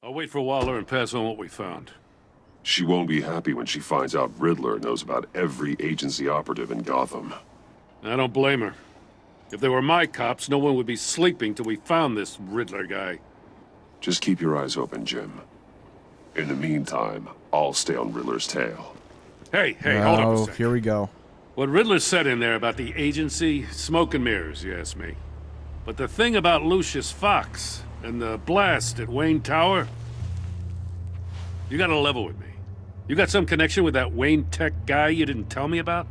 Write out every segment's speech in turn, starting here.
I'll wait for Waller and pass on what we found. She won't be happy when she finds out Riddler knows about every agency operative in Gotham. I don't blame her. If they were my cops, no one would be sleeping till we found this Riddler guy. Just keep your eyes open, Jim. In the meantime, I'll stay on Riddler's tail. Hey, hold up a second. Here we go. What Riddler said in there about the agency, smoke and mirrors, you ask me. But the thing about Lucius Fox and the blast at Wayne Tower, you gotta level with me. You got some connection with that Wayne Tech guy you didn't tell me about?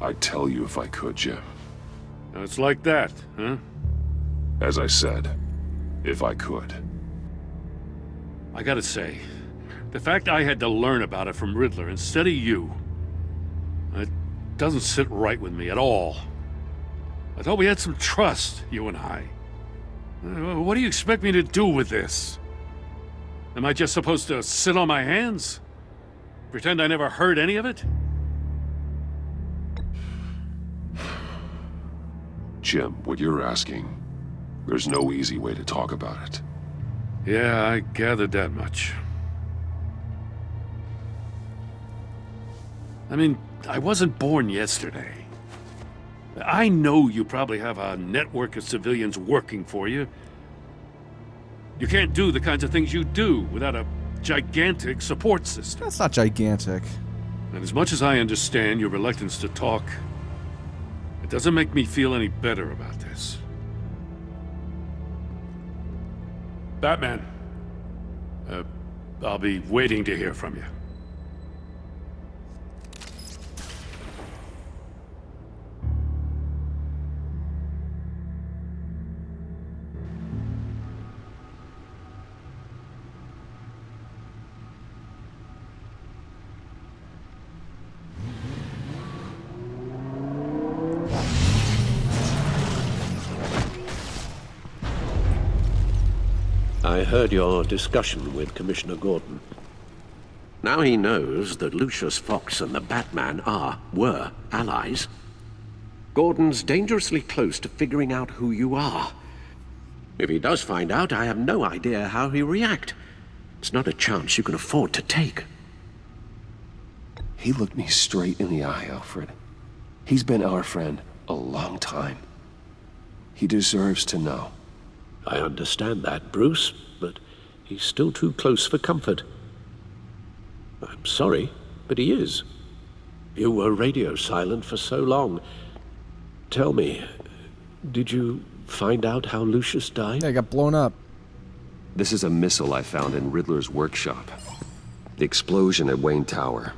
I'd tell you if I could, Jim. It's like that, huh? As I said, if I could. I gotta say, the fact I had to learn about it from Riddler instead of you, it doesn't sit right with me at all. I thought we had some trust, you and I. What do you expect me to do with this? Am I just supposed to sit on my hands? Pretend I never heard any of it? Jim, what you're asking, there's no easy way to talk about it. Yeah, I gathered that much. I mean, I wasn't born yesterday. I know you probably have a network of civilians working for you. You can't do the kinds of things you do without a gigantic support system. That's not gigantic. And as much as I understand your reluctance to talk, it doesn't make me feel any better about this. Batman, I'll be waiting to hear from you. I heard your discussion with Commissioner Gordon. Now he knows that Lucius Fox and the Batman were allies. Gordon's dangerously close to figuring out who you are. If he does find out, I have no idea how he'll react. It's not a chance you can afford to take. He looked me straight in the eye, Alfred. He's been our friend a long time. He deserves to know. I understand that, Bruce, but he's still too close for comfort. I'm sorry, but he is. You were radio silent for so long. Tell me, did you find out how Lucius died? Yeah, I got blown up. This is a missile I found in Riddler's workshop. The explosion at Wayne Tower.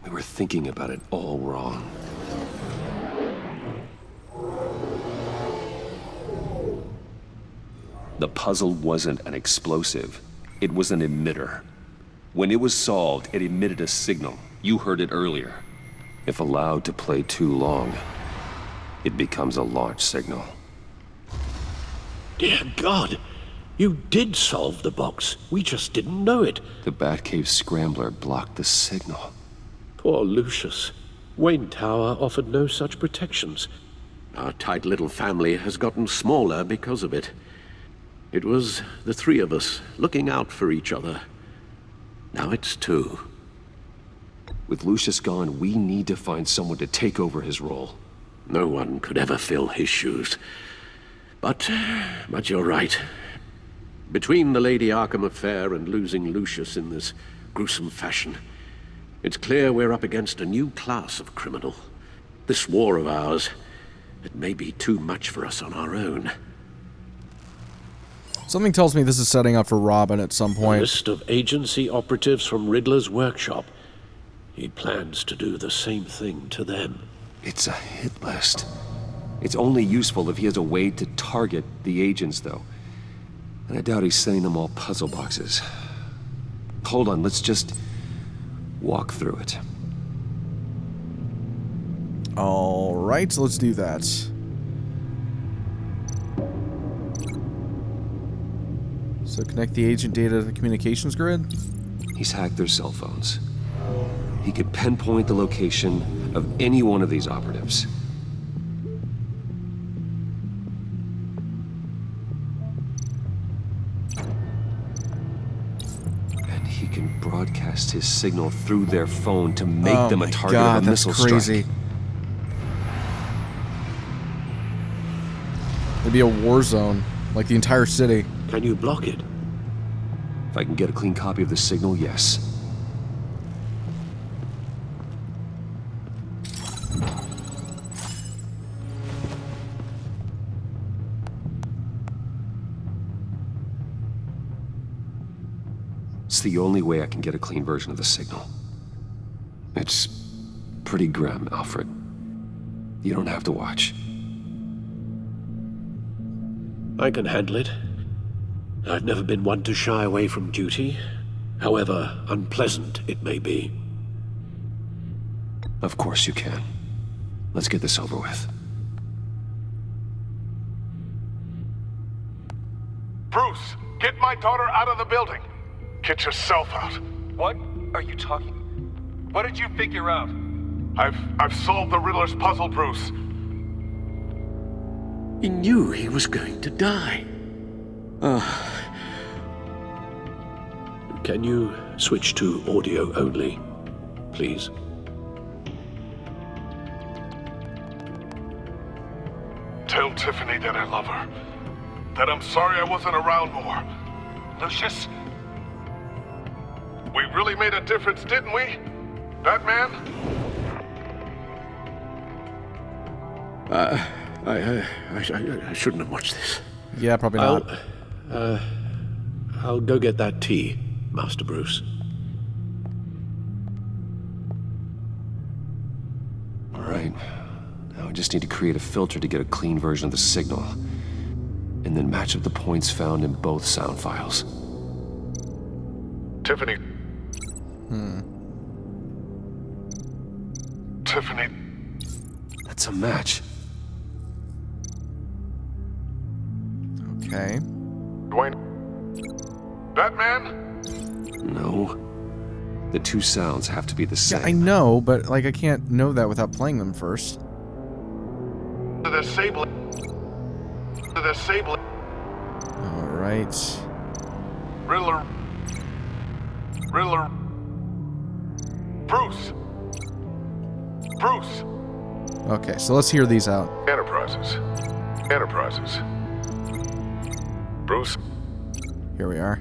We were thinking about it all wrong. The puzzle wasn't an explosive. It was an emitter. When it was solved, it emitted a signal. You heard it earlier. If allowed to play too long, it becomes a launch signal. Dear God, you did solve the box. We just didn't know it. The Batcave scrambler blocked the signal. Poor Lucius. Wayne Tower offered no such protections. Our tight little family has gotten smaller because of it. It was the three of us looking out for each other. Now it's two. With Lucius gone, we need to find someone to take over his role. No one could ever fill his shoes. But you're right. Between the Lady Arkham affair and losing Lucius in this gruesome fashion, it's clear we're up against a new class of criminal. This war of ours, it may be too much for us on our own. Something tells me this is setting up for Robin at some A point. list of agency operatives from Riddler's workshop. He plans to do the same thing to them. It's a hit list. It's only useful if he has a way to target the agents, though. And I doubt he's sending them all puzzle boxes. Hold on, let's just walk through it. Alright, let's do that. So connect the agent data to the communications grid? He's hacked their cell phones. He could pinpoint the location of any one of these operatives. can broadcast his signal through their phone to make Oh them a my target God, of a that's missile crazy. strike. It'd be a war zone, like the entire city. Can you block it? If I can get a clean copy of the signal, yes. It's the only way I can get a clean version of the signal. It's pretty grim, Alfred. You don't have to watch. I can handle it. I've never been one to shy away from duty, however unpleasant it may be. Of course you can. Let's get this over with. Bruce, get my daughter out of the building. Get yourself out. What are you talking? What did you figure out? I've solved the Riddler's puzzle, Bruce. He knew he was going to die. Can you switch to audio only, please? Tell Tiffany that I love her. That I'm sorry I wasn't around more. Lucius, we really made a difference, didn't we? Batman? I shouldn't have watched this. Yeah, probably not. I'll go get that tea, Master Bruce. All right. Now I just need to create a filter to get a clean version of the signal. And then match up the points found in both sound files. Tiffany. Tiffany. That's a match. Okay. Dwayne. Batman? No. The two sounds have to be the same. Yeah, I know, but like I can't know that without playing them first. The Sable. The Sable. All right. Riddler. Riddler. Bruce. Bruce. Okay, so let's hear these out. Enterprises. Enterprises. Bruce. Here we are.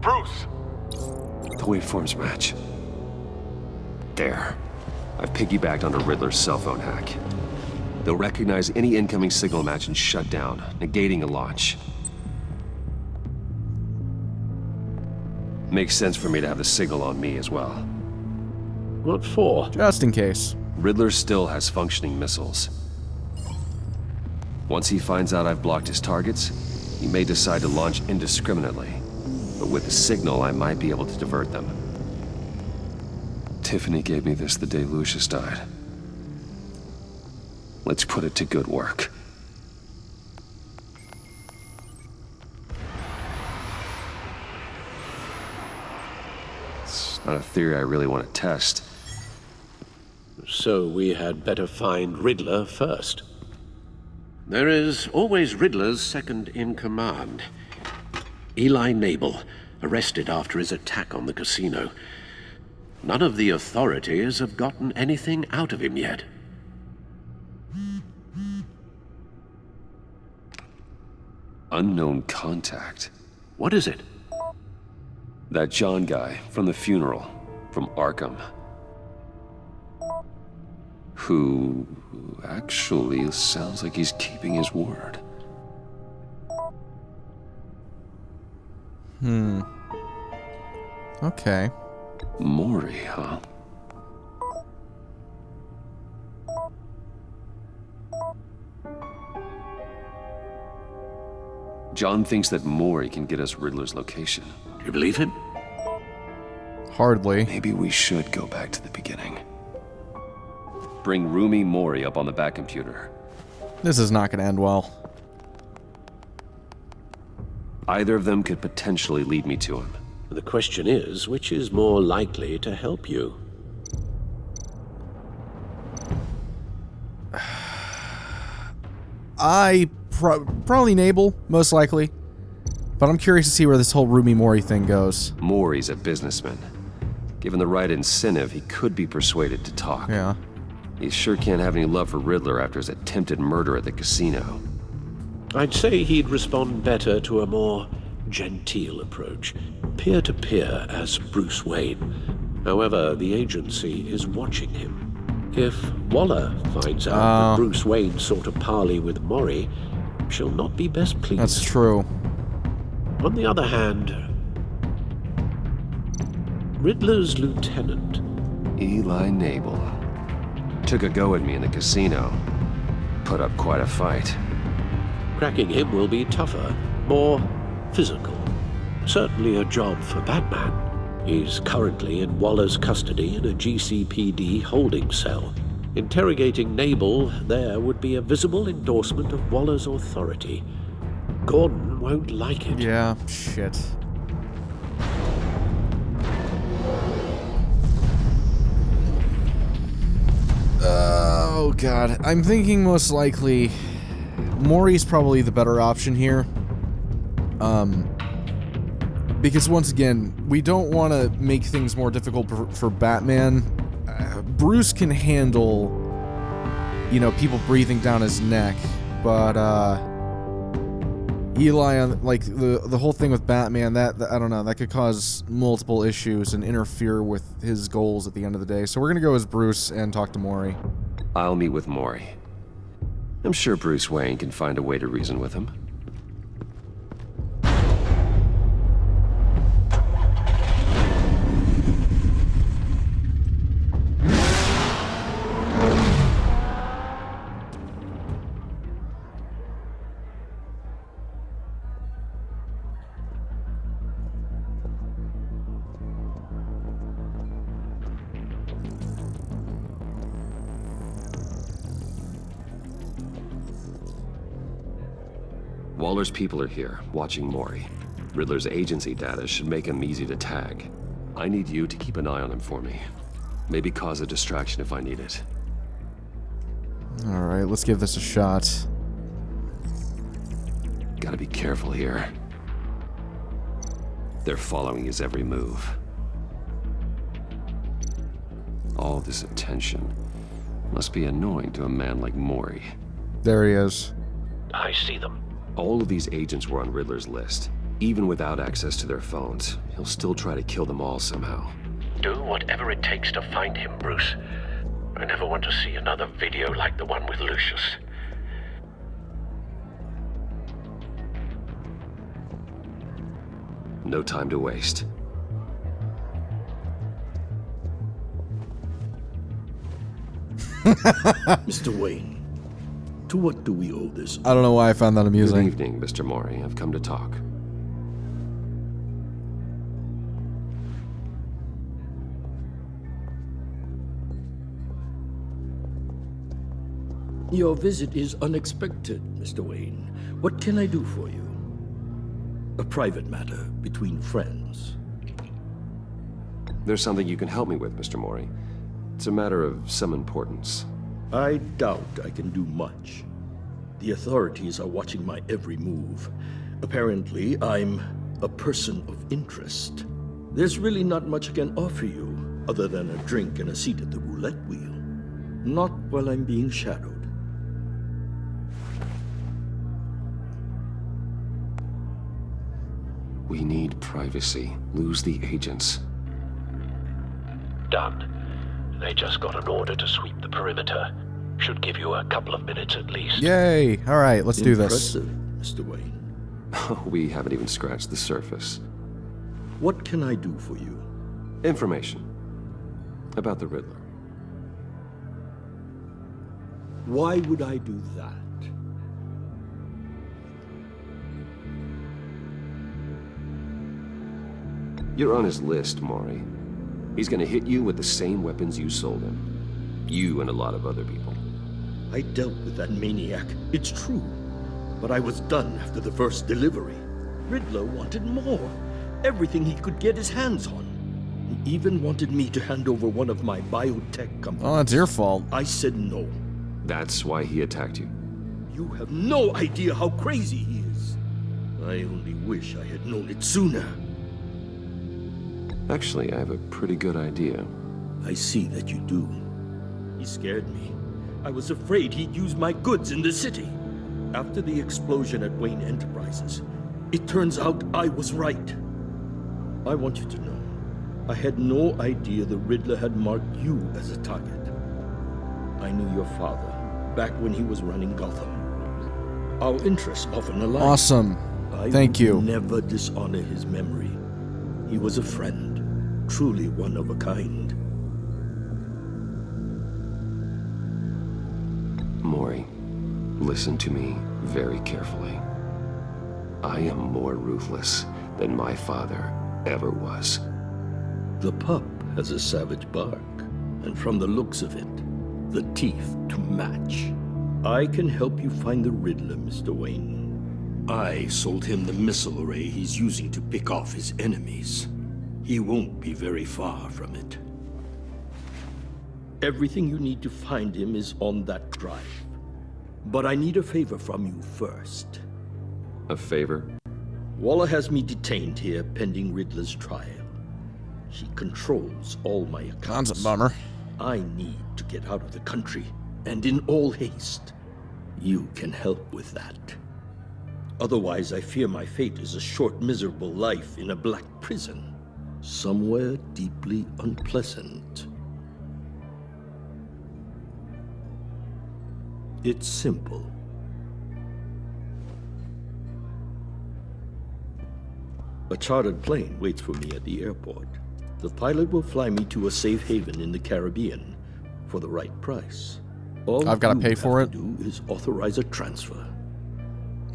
Bruce. The waveforms match. There. I've piggybacked onto Riddler's cell phone hack. They'll recognize any incoming signal match and shut down, negating a launch. Makes sense for me to have the signal on me as well. What for? Just in case. Riddler still has functioning missiles. Once he finds out I've blocked his targets, he may decide to launch indiscriminately. But with the signal, I might be able to divert them. Tiffany gave me this the day Lucius died. Let's put it to good work. It's not a theory I really want to test. So we had better find Riddler first. There is always Riddler's second in command. Eli Nabel, arrested after his attack on the casino. None of the authorities have gotten anything out of him yet. Unknown contact. What is it? That John guy from the funeral, from Arkham. Who actually sounds like he's keeping his word. Okay. Mori, huh? John thinks that Mori can get us Riddler's location. Do you believe him? Hardly. Maybe we should go back to the beginning. Bring Rumi Mori up on the back computer. This is not going to end well. Either of them could potentially lead me to him. The question is, which is more likely to help you? Probably Nabel, most likely. But I'm curious to see where this whole Mori thing goes. Mori's a businessman. Given the right incentive, he could be persuaded to talk. Yeah. He sure can't have any love for Riddler after his attempted murder at the casino. I'd say he'd respond better to a more genteel approach, peer-to-peer as Bruce Wayne. However, the agency is watching him. If Waller finds out that Bruce Wayne sought a parley with Mori, she'll not be best pleased. That's true. On the other hand, Riddler's lieutenant, Eli Nabel. Took a go at me in the casino. Put up quite a fight. cracking him will be tougher, more physical. Certainly a job for Batman. He's currently in Waller's custody in a GCPD holding cell. Interrogating Nabel there would be a visible endorsement of Waller's authority. Gordon won't like it. Yeah, shit. Oh, God. I'm thinking most likely Mori's probably the better option here. Because once again, we don't want to make things more difficult for Batman. Bruce can handle, you know, people breathing down his neck, but Eli, like the whole thing with Batman, that I don't know, that could cause multiple issues and interfere with his goals at the end of the day. So we're gonna go as Bruce and talk to Mori. I'll meet with Mori. I'm sure Bruce Wayne can find a way to reason with him. Waller's people are here, watching Mori. Riddler's agency data should make him easy to tag. I need you to keep an eye on him for me. Maybe cause a distraction if I need it. Alright, let's give this a shot. Gotta be careful here. They're following his every move. All this attention must be annoying to a man like Mori. There he is. I see them. All of these agents were on Riddler's list. Even without access to their phones, he'll still try to kill them all somehow. Do whatever it takes to find him, Bruce. I never want to see another video like the one with Lucius. No time to waste. Mr. Wayne, to what do we owe this? I don't know why I found that Good amusing. evening, Mr. Mori. I've come to talk. Your visit is unexpected, Mr. Wayne. What can I do for you? A private matter between friends. There's something you can help me with, Mr. Mori. It's a matter of some importance. I doubt I can do much. The authorities are watching my every move. Apparently, I'm a person of interest. There's really not much I can offer you, other than a drink and a seat at the roulette wheel. Not while I'm being shadowed. We need privacy. Lose the agents. Done. They just got an order to sweep the perimeter. Should give you a couple of minutes at least. Yay! Alright, let's do this. Impressive, Mr. Wayne. We haven't even scratched the surface. What can I do for you? Information. About the Riddler. Why would I do that? You're on his list, Mori. He's gonna hit you with the same weapons you sold him. You and a lot of other people. I dealt with that maniac, it's true. But I was done after the first delivery. Riddler wanted more. Everything he could get his hands on. He even wanted me to hand over one of my biotech companies. Oh, it's your fault. I said no. That's why he attacked you. You have no idea how crazy he is. I only wish I had known it sooner. Actually, I have a pretty good idea. I see that you do. He scared me. I was afraid he'd use my goods in the city. After the explosion at Wayne Enterprises, it turns out I was right. I want you to know, I had no idea the Riddler had marked you as a target. I knew your father back when he was running Gotham. Our interests often aligned. Awesome. Thank you. I would never dishonor his memory. He was a friend, truly one of a kind. Mori, listen to me very carefully. I am more ruthless than my father ever was. The pup has a savage bark, and from the looks of it, the teeth to match. I can help you find the Riddler, Mr. Wayne. I sold him the missile array he's using to pick off his enemies. He won't be very far from it. Everything you need to find him is on that drive. But I need a favor from you first. A favor? Waller has me detained here pending Riddler's trial. She controls all my accounts. That's a bummer. I need to get out of the country, and in all haste. You can help with that. Otherwise, I fear my fate is a short, miserable life in a black prison, somewhere deeply unpleasant. It's simple. A chartered plane waits for me at the airport. The pilot will fly me to a safe haven in the Caribbean for the right price. All I've got to you pay for have it? to do is authorize a transfer.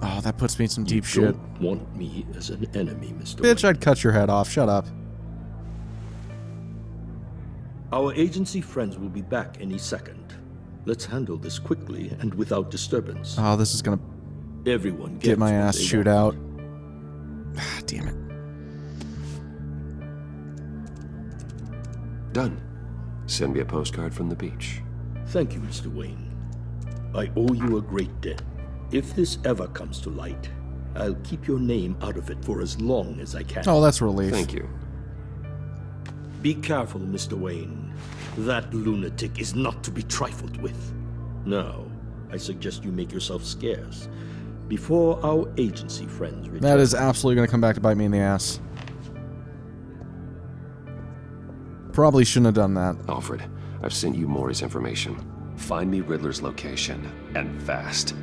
Oh, that puts me in some You deep shit. don't want me as an enemy, Mr. Bitch, Wayne. I'd cut your head off. Shut up. Our agency friends will be back any second. Let's handle this quickly and without disturbance. Oh, this is gonna Everyone gets get my what ass they chewed want. out. Ah, damn it. Done. Send me a postcard from the beach. Thank you, Mr. Wayne. I owe you a great debt. If this ever comes to light, I'll keep your name out of it for as long as I can. Oh, that's a relief. Thank you. Be careful, Mr. Wayne. That lunatic is not to be trifled with. Now, I suggest you make yourself scarce before our agency friends return. That is absolutely going to come back to bite me in the ass. Probably shouldn't have done that. Alfred, I've sent you Mori's information. Find me Riddler's location, and fast.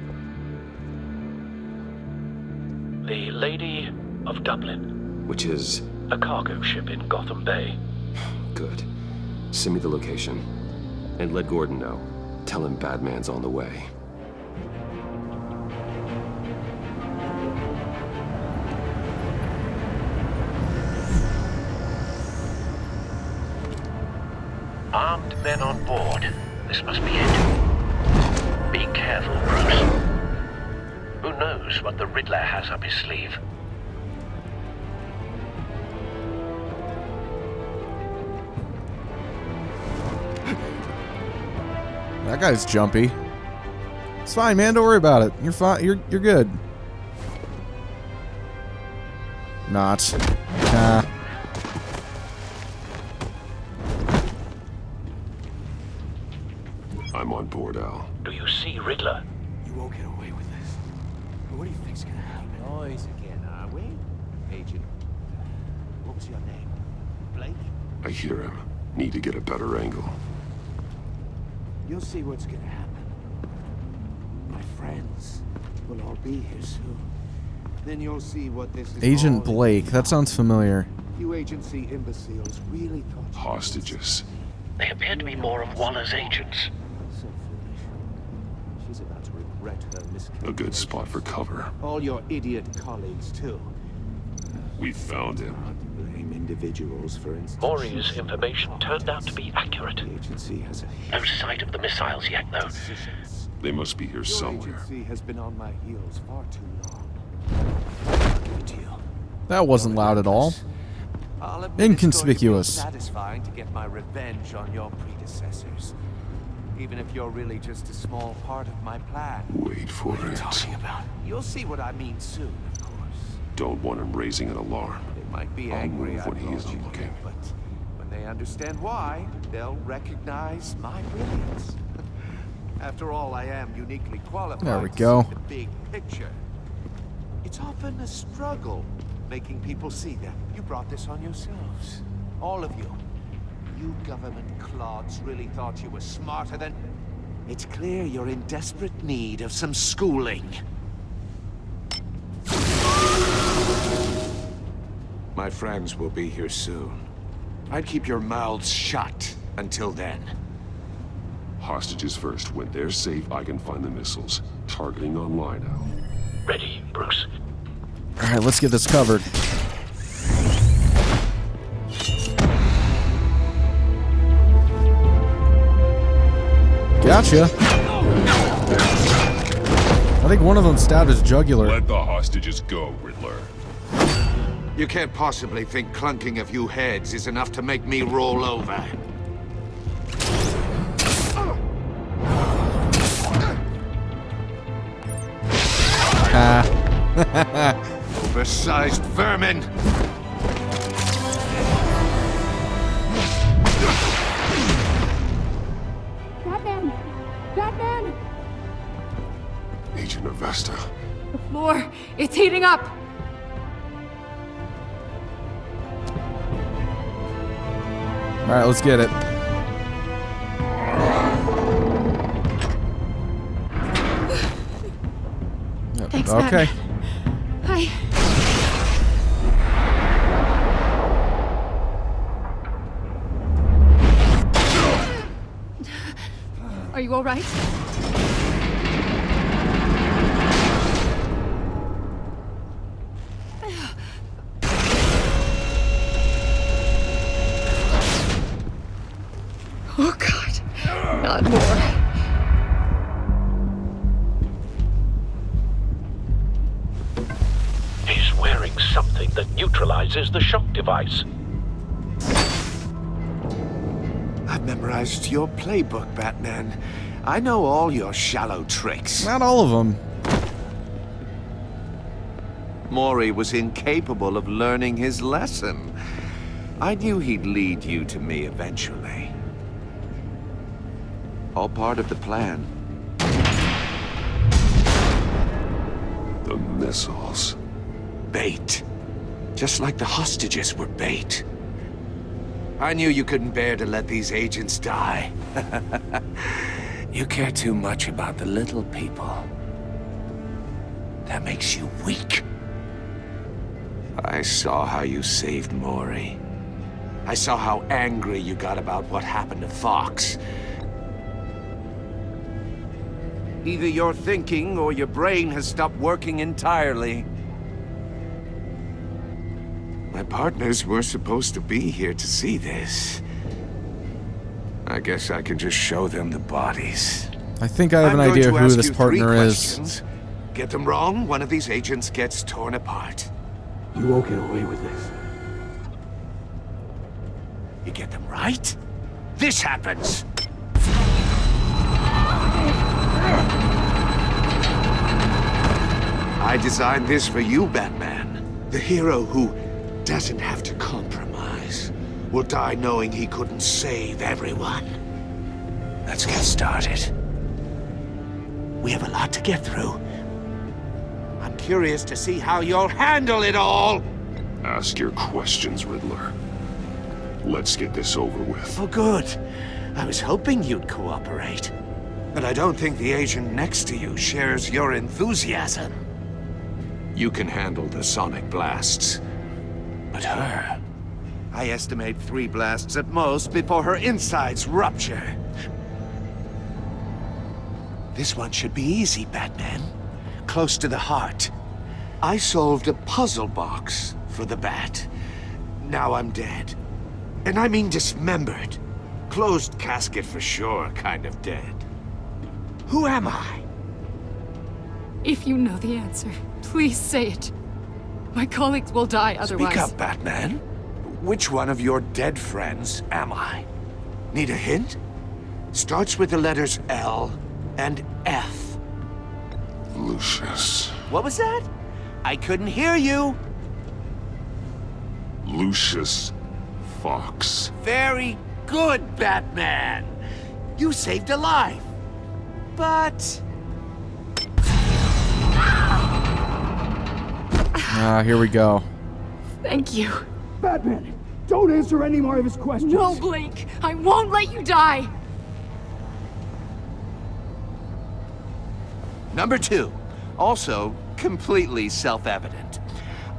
The Lady of Dublin. Which is... A cargo ship in Gotham Bay. good. Send me the location. And let Gordon know. Tell him Batman's on the way. Armed men on board. This must be it. Be careful, Bruce. Who knows what the Riddler has up his sleeve? That guy's jumpy. It's fine, man. Don't worry about it. You're fine. You're good. Not. Nah. I'm on board, Al. Do you see Riddler? You won't get away with this. What do you think's gonna happen? Noise again, are we? Agent. What was your name? Blake? I hear him. Need to get a better angle. You'll see what's gonna happen. My friends will all be here soon. Then you'll see what this is. Agent all Blake. That sounds familiar. You agency imbeciles really thought you Hostages. They appear to be more of Waller's agents. so foolish. She's about to regret her miscalculation. A good spot for cover. All your idiot colleagues too. We found him. Not blame individuals for instance. Mori's information turned out to be accurate. The agency has a No sight of the missiles yet, though. decisions. They must be here Your somewhere. agency has been on my heels far too long. I'll give it to you. That wasn't loud at all. I'll admit Inconspicuous. It's going to be satisfying to get my revenge on your predecessors. Even if you're really just a small part of my plan. Wait for What are you it. talking about? You'll see what I mean soon, of course. don't want him raising an alarm. They might be I'll angry move I when he brought isn't you looking. here, but when they understand why, they'll recognize my brilliance. After all, I am uniquely qualified There we to go. see the big picture. It's often a struggle making people see that. You brought this on yourselves. All of you. You government clods really thought you were smarter than... It's clear you're in desperate need of some schooling. My friends will be here soon. I'd keep your mouths shut until then. Hostages first. When they're safe, I can find the missiles. Targeting online now. Ready, Bruce. All right, let's get this covered. Gotcha. I think one of them stabbed his jugular. Let the hostages go, Riddler. You can't possibly think clunking a few heads is enough to make me roll over. Oversized vermin! Batman! Batman! Agent Avesta. The floor, it's heating up! All right, let's get it. Yep, Thanks, okay. Batman. Hi. Are you all right? Oh, God. Not more. He's wearing something that neutralizes the shock device. I've memorized your playbook, Batman. I know all your shallow tricks. Not all of them. Mori was incapable of learning his lesson. I knew he'd lead you to me eventually. All part of the plan. The missiles. Bait. Just like the hostages were bait. I knew you couldn't bear to let these agents die. You care too much about the little people. That makes you weak. I saw how you saved Mori. I saw how angry you got about what happened to Fox. Either you're thinking or your brain has stopped working entirely. My partners were supposed to be here to see this. I guess I can just show them the bodies. I think I have an idea who this partner is. Get them wrong, one of these agents gets torn apart. You won't get away with this. You get them right, this happens. I designed this for you, Batman. The hero who doesn't have to compromise will die knowing he couldn't save everyone. Let's get started. We have a lot to get through. I'm curious to see how you'll handle it all. Ask your questions, Riddler. Let's get this over with. Oh, good. I was hoping you'd cooperate. But I don't think the agent next to you shares your enthusiasm. You can handle the sonic blasts. But her... I estimate 3 blasts at most before her insides rupture. This one should be easy, Batman. Close to the heart. I solved a puzzle box for the Bat. Now I'm dead. And I mean dismembered. Closed casket for sure, kind of dead. Who am I? If you know the answer, please say it. My colleagues will die otherwise. Speak up, Batman. Which one of your dead friends am I? Need a hint? Starts with the letters L and F. Lucius. What was that? I couldn't hear you. Lucius Fox. Very good, Batman. You saved a life. But... Here we go. Thank you. Batman, don't answer any more of his questions. No, Blake. I won't let you die. Number 2, also completely self-evident.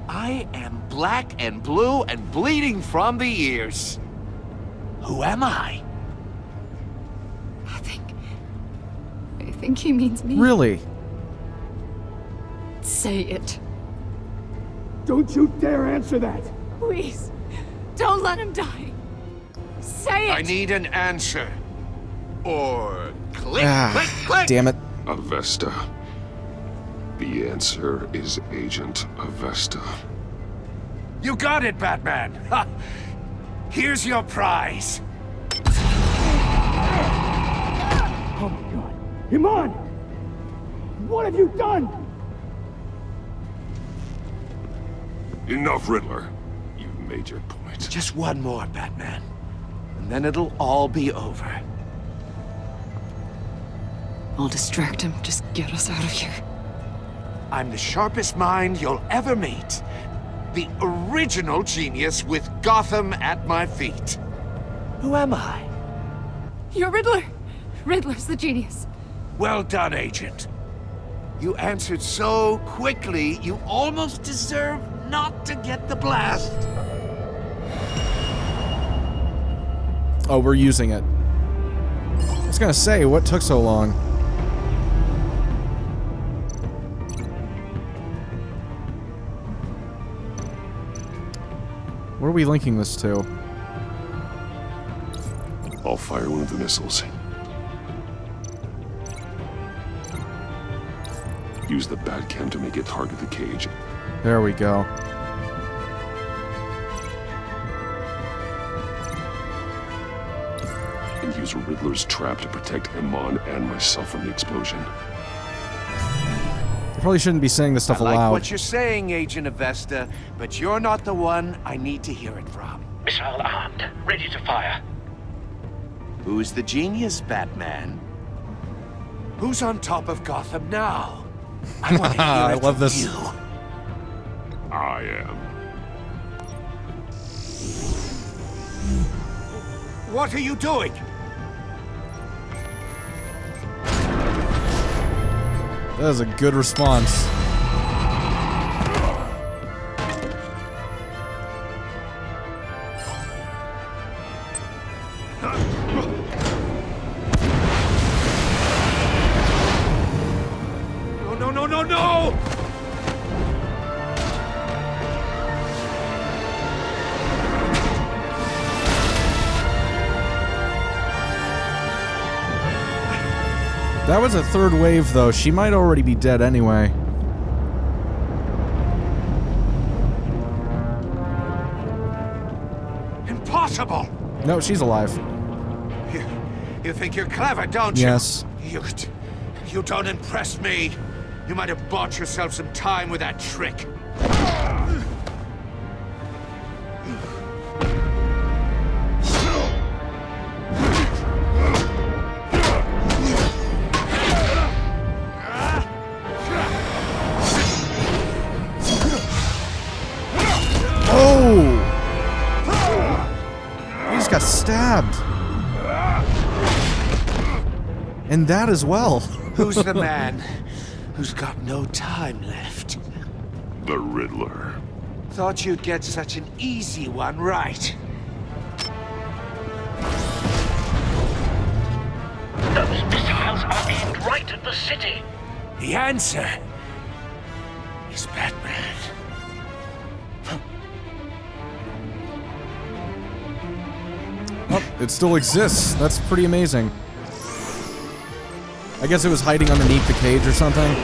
I am black and blue and bleeding from the ears. Who am I? I think he means me. Really? Say it. Don't you dare answer that. Please. Don't let him die. Say it. I need an answer. Or click, click, click. Damn it. Avesta. The answer is Agent Avesta. You got it, Batman. Ha. Here's your prize. Oh my God. Iman! What have you done? Enough, Riddler. You've made your point. Just one more, Batman. And then it'll all be over. I'll distract him. Just get us out of here. I'm the sharpest mind you'll ever meet. The original genius with Gotham at my feet. Who am I? You're Riddler. Riddler's the genius. Well done, Agent. You answered so quickly, you almost deserve not to get the blast. Oh, we're using it. I was gonna say, what took so long? What are we linking this to? I'll fire one of the missiles. Use the Batcam to make it target the cage. There we go. And use Riddler's trap to protect Iman and myself from the explosion. I probably shouldn't be saying this stuff I like aloud. what you're saying, Agent Avesta, but you're not the one I need to hear it from. Missile armed, ready to fire. Who's the genius, Batman? Who's on top of Gotham now? I want to hear I it love from this. you. I am. What are you doing? That is a good response. No, no, no, no, no! That was a third wave, though. She might already be dead anyway. Impossible! No, she's alive. You think you're clever, don't you? Yes. You don't impress me. You might have bought yourself some time with that trick. Oh! He just got stabbed. And that as well. Who's the man who's got no time left? The Riddler. Thought you'd get such an easy one right. Those missiles are aimed right at the city. The answer is Batman. Oh, it still exists. That's pretty amazing. I guess it was hiding underneath the cage or something.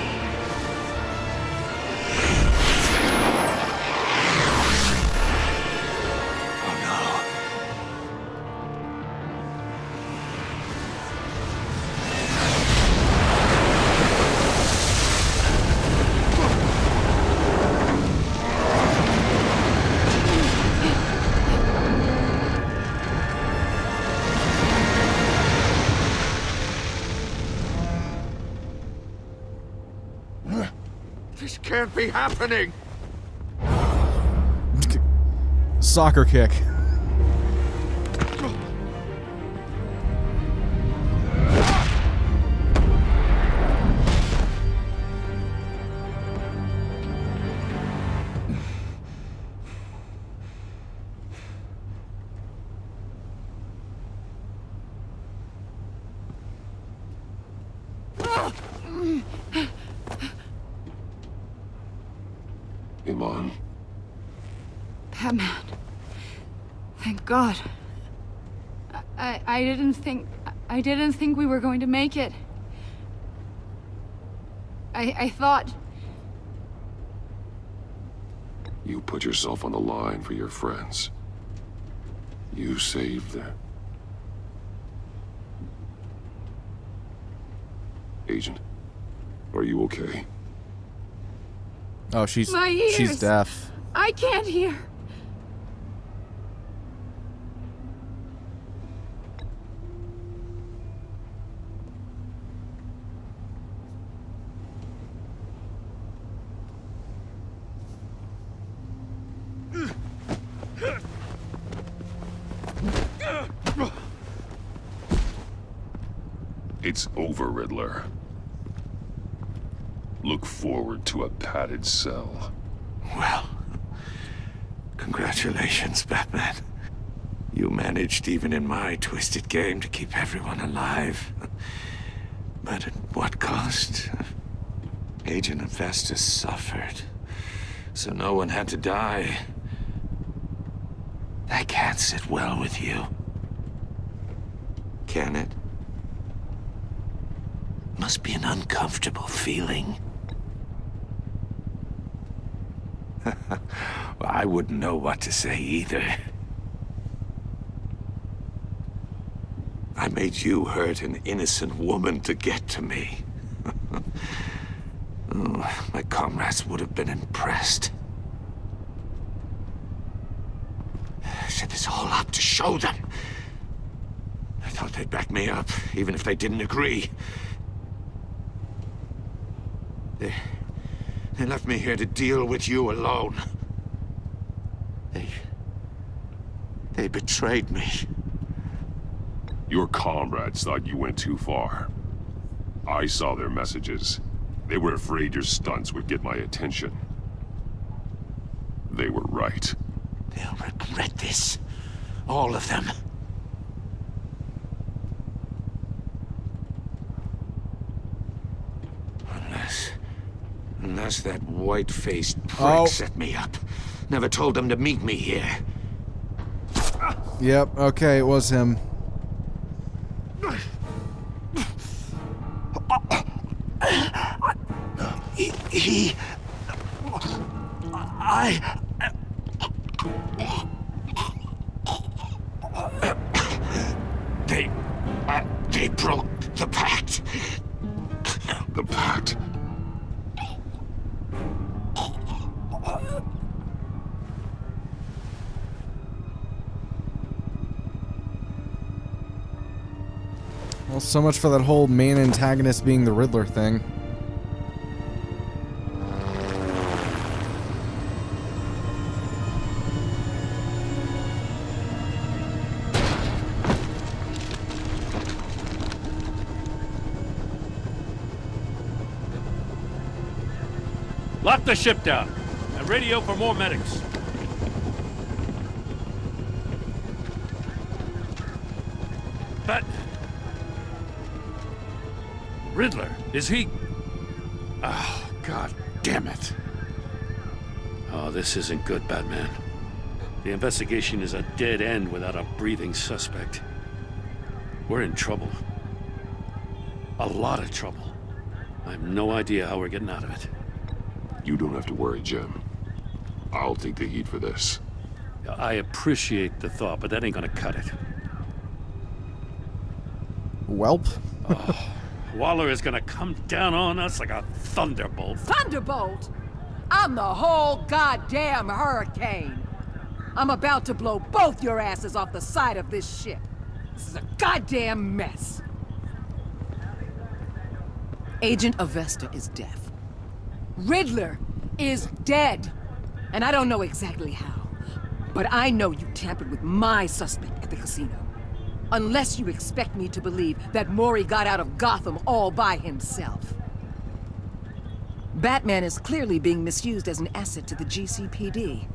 This can't be happening! Soccer kick. Iman. Batman. Thank God. I didn't think we were going to make it. I thought... You put yourself on the line for your friends. You saved them. Agent, are you okay? Oh, she's ears. deaf. I can't hear. It's over, Riddler. Look forward to a padded cell. Well, congratulations, Batman. You managed, even in my twisted game, to keep everyone alive. But at what cost? Agent Avesta suffered, so no one had to die. That can't sit well with you. Can it? Must be an uncomfortable feeling. Well, I wouldn't know what to say either. I made you hurt an innocent woman to get to me. Oh, my comrades would have been impressed. I set this all up to show them. I thought they'd back me up, even if they didn't agree. They left me here to deal with you alone. They betrayed me. Your comrades thought you went too far. I saw their messages. They were afraid your stunts would get my attention. They were right. They'll regret this. All of them. Unless that white-faced prick set me up. Never told them to meet me here. Yep, okay, it was him. They broke the pact. The pact? Well, so much for that whole main antagonist being the Riddler thing. Lock the ship down and radio for more medics. But... Riddler, is he... Oh, God damn it. Oh, this isn't good, Batman. The investigation is a dead end without a breathing suspect. We're in trouble. A lot of trouble. I have no idea how we're getting out of it. You don't have to worry, Jim. I'll take the heat for this. I appreciate the thought, but that ain't gonna cut it. Welp. Waller is gonna come down on us like a thunderbolt. Thunderbolt? I'm the whole goddamn hurricane. I'm about to blow both your asses off the side of this ship. This is a goddamn mess. Agent Avesta is deaf. Riddler is dead. And I don't know exactly how, but I know you tampered with my suspect at the casino. Unless you expect me to believe that Mori got out of Gotham all by himself. Batman is clearly being misused as an asset to the GCPD.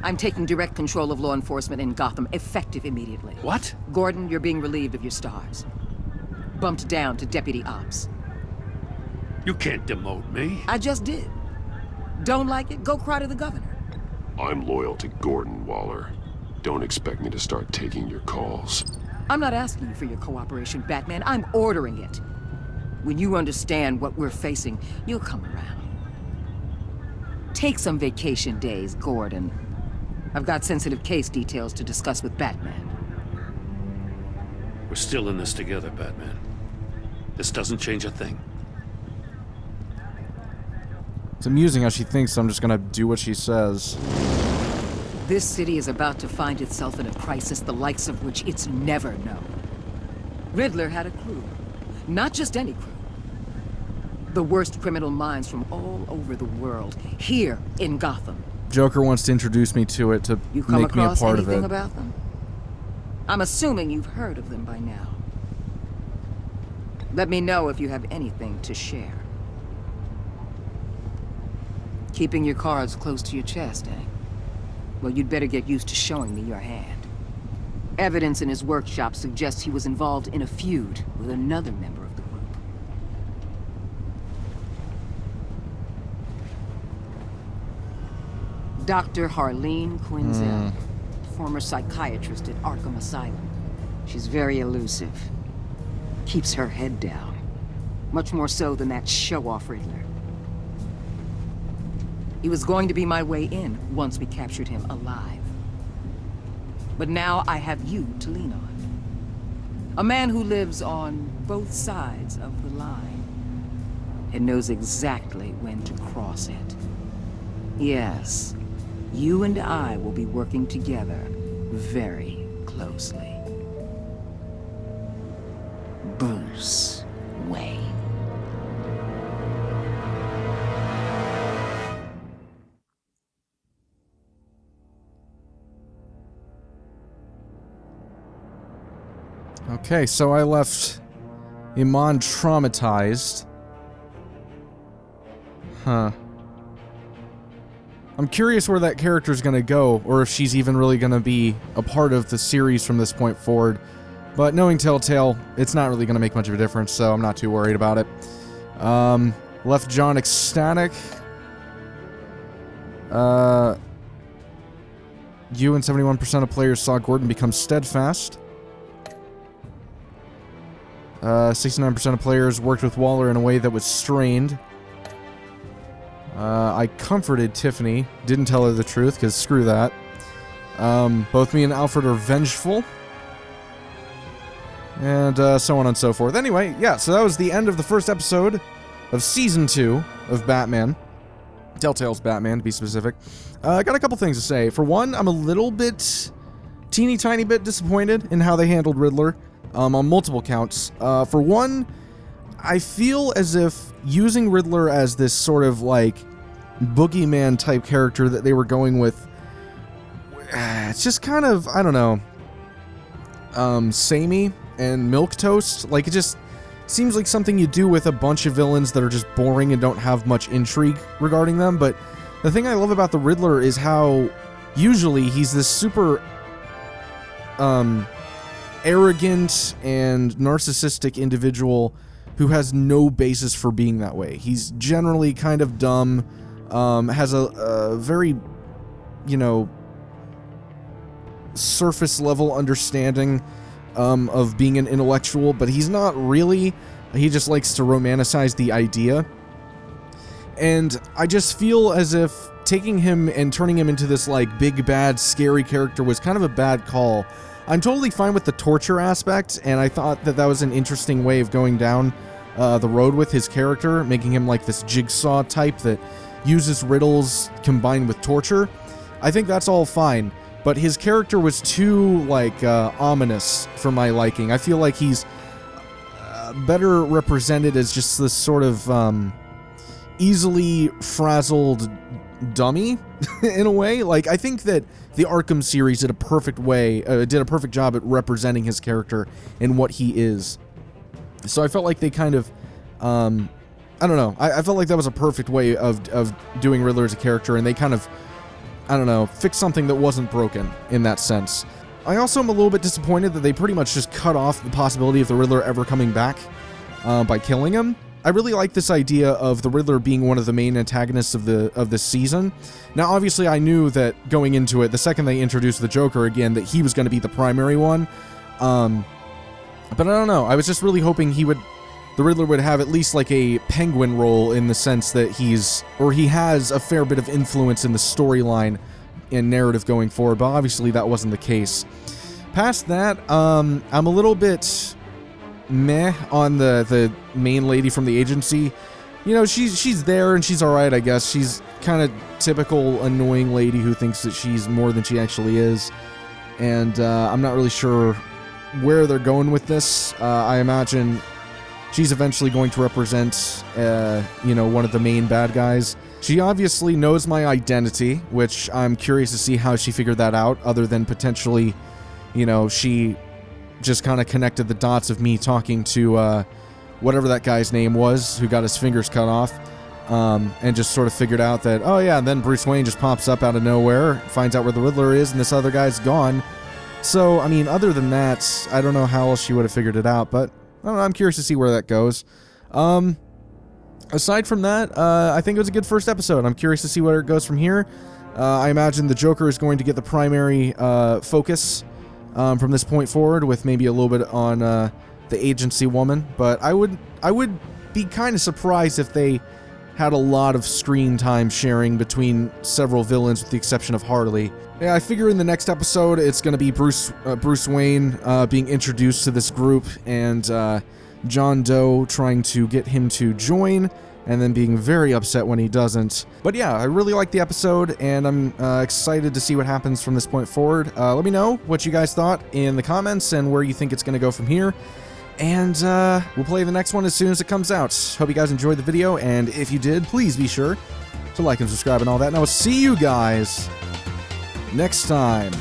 I'm taking direct control of law enforcement in Gotham, effective immediately. What? Gordon, you're being relieved of your stars. Bumped down to Deputy Ops. You can't demote me. I just did. Don't like it? Go cry to the governor. I'm loyal to Gordon, Waller. Don't expect me to start taking your calls. I'm not asking you for your cooperation, Batman. I'm ordering it. When you understand what we're facing, you'll come around. Take some vacation days, Gordon. I've got sensitive case details to discuss with Batman. We're still in this together, Batman. This doesn't change a thing. It's amusing how she thinks I'm just gonna do what she says. This city is about to find itself in a crisis the likes of which it's never known. Riddler had a crew. Not just any crew. The worst criminal minds from all over the world, here in Gotham. Joker wants to introduce me to it to You come make me a across part of anything it. about them? I'm assuming you've heard of them by now. Let me know if you have anything to share. Keeping your cards close to your chest, eh? Well, you'd better get used to showing me your hand. Evidence in his workshop suggests he was involved in a feud with another member of the group. Dr. Harleen Quinzel, former psychiatrist at Arkham Asylum. She's very elusive. Keeps her head down. Much more so than that show-off Riddler. He was going to be my way in once we captured him alive. But now I have you to lean on. A man who lives on both sides of the line and knows exactly when to cross it. Yes, you and I will be working together very closely. Bruce Wayne. Okay, so I left Iman traumatized. Huh. I'm curious where that character's gonna go, or if she's even really gonna be a part of the series from this point forward. But knowing Telltale, it's not really gonna make much of a difference, so I'm not too worried about it. Left John ecstatic. You and 71% of players saw Gordon become steadfast. 69% of players worked with Waller in a way that was strained. I comforted Tiffany. Didn't tell her the truth, because screw that. Both me and Alfred are vengeful. And so on and so forth. Anyway, yeah, so that was the end of the first episode of Season 2 of Batman. Telltale's Batman, to be specific. I got a couple things to say. For one, I'm a little bit, teeny tiny bit disappointed in how they handled Riddler. On multiple counts. For one, I feel as if using Riddler as this sort of like boogeyman type character that they were going with, it's just kind of, I don't know, samey and milquetoast. Like, it just seems like something you do with a bunch of villains that are just boring and don't have much intrigue regarding them. But the thing I love about the Riddler is how usually he's this super arrogant and narcissistic individual who has no basis for being that way. He's generally kind of dumb, has a very, you know, surface level understanding of being an intellectual, but he's not really. He just likes to romanticize the idea. And I just feel as if taking him and turning him into this like big bad scary character was kind of a bad call. I'm totally fine with the torture aspect, and I thought that that was an interesting way of going down the road with his character, making him like this jigsaw type that uses riddles combined with torture. I think that's all fine, but his character was too, like, ominous for my liking. I feel like he's better represented as just this sort of easily frazzled dummy in a way. Like, I think that the Arkham series did a perfect job at representing his character and what he is. So I felt like they kind of, I don't know, I felt like that was a perfect way of doing Riddler as a character, and they kind of, I don't know, fixed something that wasn't broken in that sense. I also am a little bit disappointed that they pretty much just cut off the possibility of the Riddler ever coming back by killing him. I really like this idea of the Riddler being one of the main antagonists of this season. Now, obviously, I knew that going into it, the second they introduced the Joker again, that he was going to be the primary one. But I don't know. I was just really hoping the Riddler would have at least like a Penguin role, in the sense that he has a fair bit of influence in the storyline and narrative going forward. But obviously, that wasn't the case. Past that, I'm a little bit meh on the main lady from the agency. You know, she's there and she's alright, I guess. She's kind of typical annoying lady who thinks that she's more than she actually is. And I'm not really sure where they're going with this. I imagine she's eventually going to represent, you know, one of the main bad guys. She obviously knows my identity, which I'm curious to see how she figured that out, other than potentially, you know, she just kind of connected the dots of me talking to whatever that guy's name was who got his fingers cut off, and just sort of figured out that, oh yeah, and then Bruce Wayne just pops up out of nowhere, finds out where the Riddler is, and this other guy's gone. So, I mean, other than that, I don't know how else she would have figured it out, but I don't know, I'm curious to see where that goes. Aside from that, I think it was a good first episode. I'm curious to see where it goes from here. I imagine the Joker is going to get the primary focus from this point forward, with maybe a little bit on the agency woman. But I would be kind of surprised if they had a lot of screen time sharing between several villains, with the exception of Harley. Yeah, I figure in the next episode it's going to be Bruce Wayne being introduced to this group, and John Doe trying to get him to join, and then being very upset when he doesn't. But yeah, I really like the episode, and I'm excited to see what happens from this point forward. Let me know what you guys thought in the comments, and where you think it's going to go from here. And we'll play the next one as soon as it comes out. Hope you guys enjoyed the video, and if you did, please be sure to like and subscribe and all that. And I will see you guys next time.